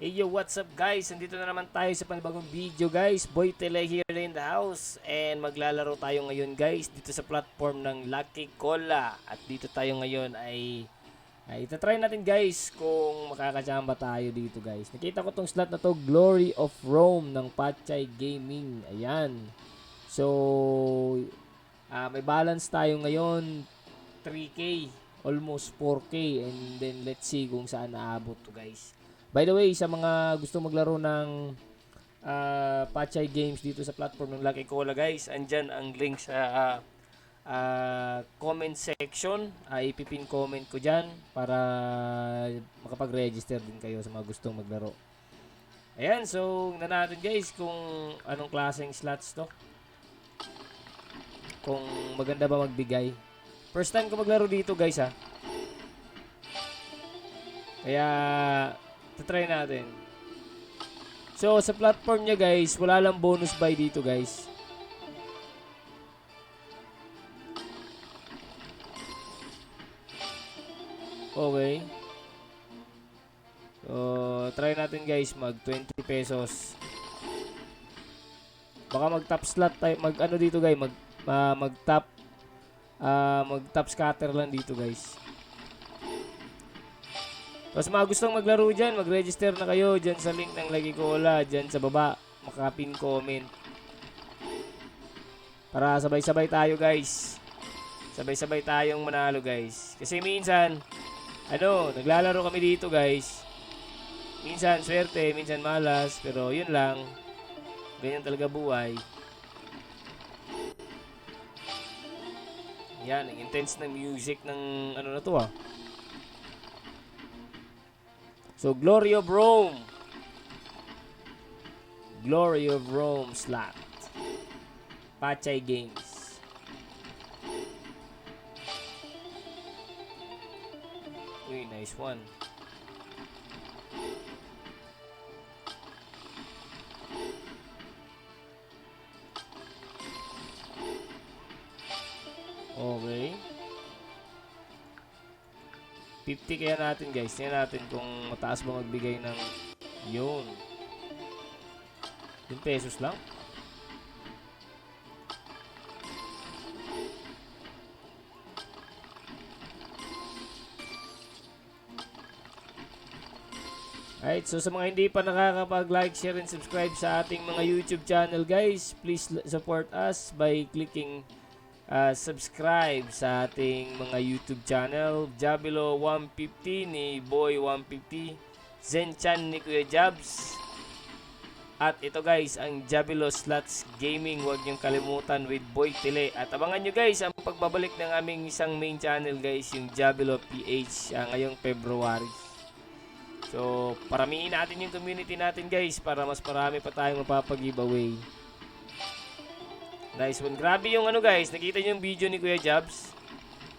Hey yo, what's up guys? Nandito na naman tayo sa panibagong video guys. Boy Tele here in the house. And maglalaro tayo ngayon guys dito sa platform ng Lucky Cola. At dito tayo ngayon ay itatry natin guys kung makakachamba tayo dito guys. Nakita ko tong slot na to, Glory of Rome ng Pachay Gaming. Ayan. So, may balance tayo ngayon 3K, almost 4K. And then let's see kung saan naabot to guys. By the way, sa mga gusto maglaro ng Pachay Games dito sa platform ng Lucky Cola guys, andyan ang link sa comment section. Ipipin comment ko dyan para makapag-register din kayo sa mga gustong maglaro. Ayan, so na natin guys kung anong klaseng slots to. Kung maganda ba magbigay. First time ko maglaro dito guys ha. Kaya try natin. So sa platform niya guys, wala lang bonus buy dito guys. Okay. So try natin guys mag 20 pesos. Baka mag top slot tayo, mag ano dito guys, mag top scatter lang dito guys. Tapos mga gustong maglaro dyan, mag-register na kayo dyan sa link ng Lucky Cola, dyan sa baba, makapin comment. Para sabay-sabay tayo guys. Sabay-sabay tayong manalo guys. Kasi minsan, naglalaro kami dito guys. Minsan swerte, minsan malas, pero yun lang. Ganyan talaga buhay. Yan, ang intense ng music ng ano na to ah. So, Glory of Rome. Glory of Rome slot. Pachay Games. Uy, nice one. Okay. 50 kaya natin guys. Tingnan natin kung mataas ba magbigay ng yun. 10 pesos lang. Alright, so sa mga hindi pa nakakapag-like, share, and subscribe sa ating mga YouTube channel guys, please support us by clicking subscribe sa ating mga YouTube channel. Jabilo 150 ni Boy 150, Zenchan ni Kuya Jabs. At ito guys, ang Jabilo Slots Gaming, huwag niyong kalimutan with Boy Tele. At abangan nyo guys ang pagbabalik ng aming isang main channel guys, yung Jabilo PH ngayong February. So paramihin natin yung community natin guys para mas marami pa tayong mapapag-giveaway. Nice one. Grabe yung guys, nakita niyo yung video ni Kuya Jabs.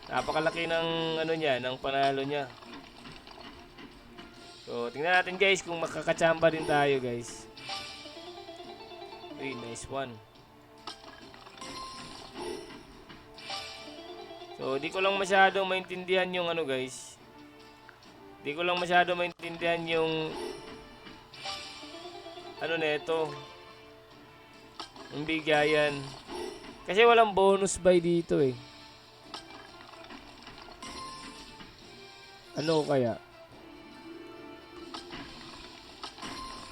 Napakalaki ng niya, ng panalo niya. So, tingnan natin guys kung makakachamba din tayo guys. Uy, nice one. So, di ko lang masyadong maintindihan yung guys. Di ko lang masyadong maintindihan yung neto. Yung bigayan. Kasi walang bonus buy dito eh. Ano kaya?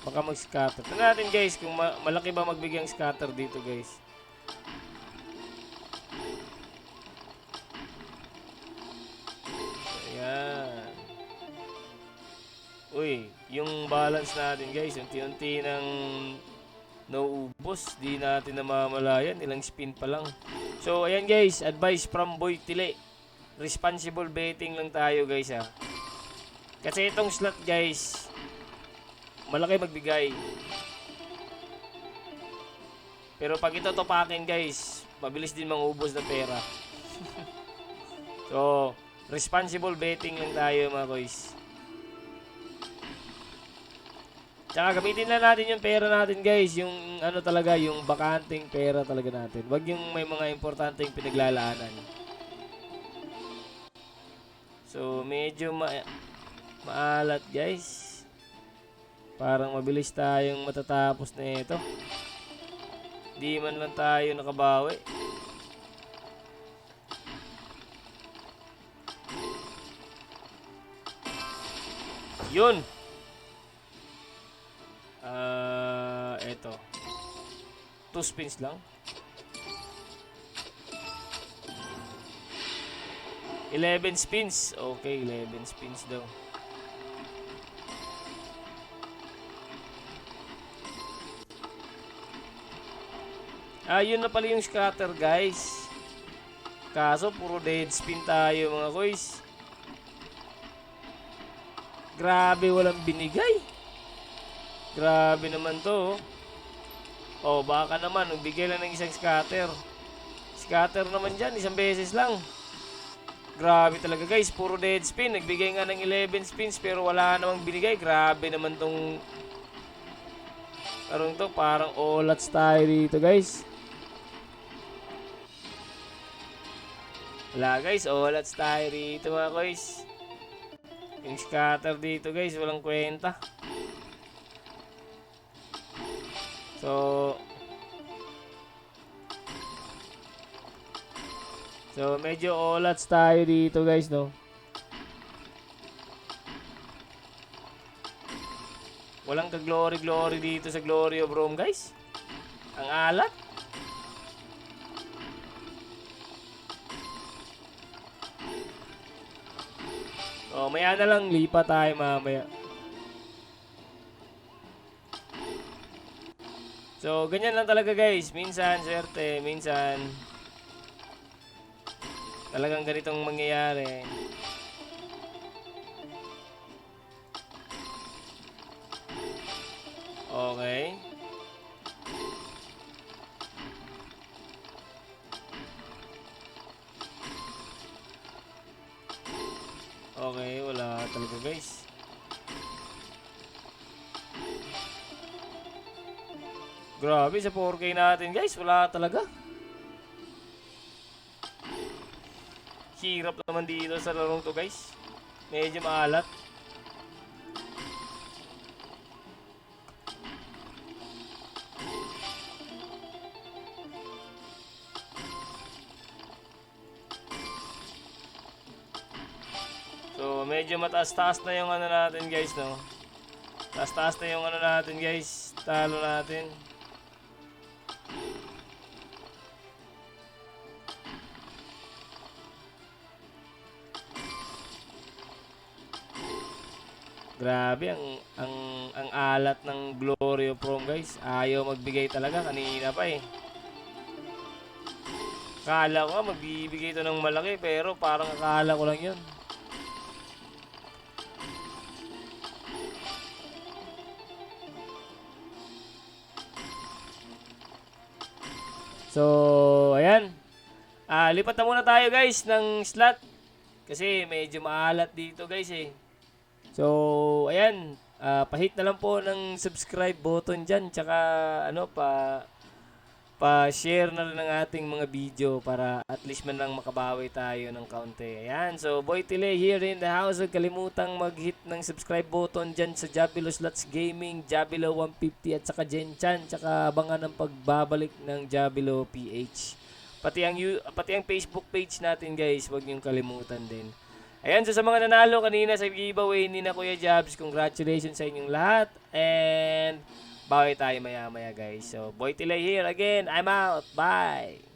Baka mag-scatter. Tignan natin guys kung malaki ba magbigay ang scatter dito guys. Ayan. Uy, yung balance natin guys, unti-unti ng nauubos, di natin namamalayan, ilang spin pa lang. So ayan guys, advice from Boy Tile, responsible betting lang tayo guys ha. Kasi itong slot guys, malaki magbigay. Pero pag ito topakin guys, mabilis din mangubos ng pera. So responsible betting lang tayo mga guys. Tsaka gamitin lang natin yung pera natin guys, yung talaga, yung bakanting pera talaga natin. Wag yung may mga importanteng pinaglalaanan. So medyo maalat guys. Parang mabilis tayong matatapos na ito. Di man lang tayo nakabawi. Yun. Eto. 2 spins lang. 11 spins. Okay, 11 spins daw. Yun na pala yung scatter, guys. Kaso, puro dead spin tayo, mga koys. Grabe, walang binigay. Grabe naman to. Oh, baka naman, nagbigay lang ng isang scatter. Scatter naman dyan, isang beses lang. Grabe talaga, guys, puro dead spin. Nagbigay nga ng 11 spins pero wala namang binigay. Grabe naman tong karong to, parang olats tayo dito, guys. Wala, guys, olats tayo dito, mga guys. Yung scatter dito, guys, walang kwenta. So medyo olats tayo dito, guys, no. Walang ka-glory dito sa Glory of Rome, guys. Ang alat. Maya na lang, lipa tayo mamaya. So, ganyan lang talaga, guys. Minsan, swerte. Minsan, talagang ganitong mangyayari. Okay. Okay, wala talaga, guys. Grabe, sa 4K natin, guys, wala talaga. Hirap naman dito sa larong to, guys. Medyo maalat. So, medyo mataas-taas na yung ano natin, guys, no? Taas-taas na yung ano natin, guys. Talo natin. Grabe, ang alat ng Glory of Rome, guys. Ayaw magbigay talaga, kanina pa eh. Kala ko magbibigay ito ng malaki, pero parang akala ko lang yun. So, ayan. Lipat na muna tayo, guys, ng slot. Kasi medyo maalat dito, guys, eh. So, ayan, pa-hit na lang po ng subscribe button dyan, tsaka pa-share na rin ng ating mga video para at least man lang makabawi tayo ng kaunti. Ayan, so Boy Tile here in the house. Huwag kalimutang mag-hit ng subscribe button dyan sa Jabilo Slots Gaming, Jabilo 150 at saka Genchan, tsaka abangan ang pagbabalik ng Jabilo PH. Pati ang Facebook page natin, guys, huwag niyong kalimutan din. Ayan, so sa mga nanalo kanina sa giveaway ni na Kuya Jabs, congratulations sa inyong lahat. And bawi tayo maya-maya, guys. So, Boy Tile here again. I'm out. Bye!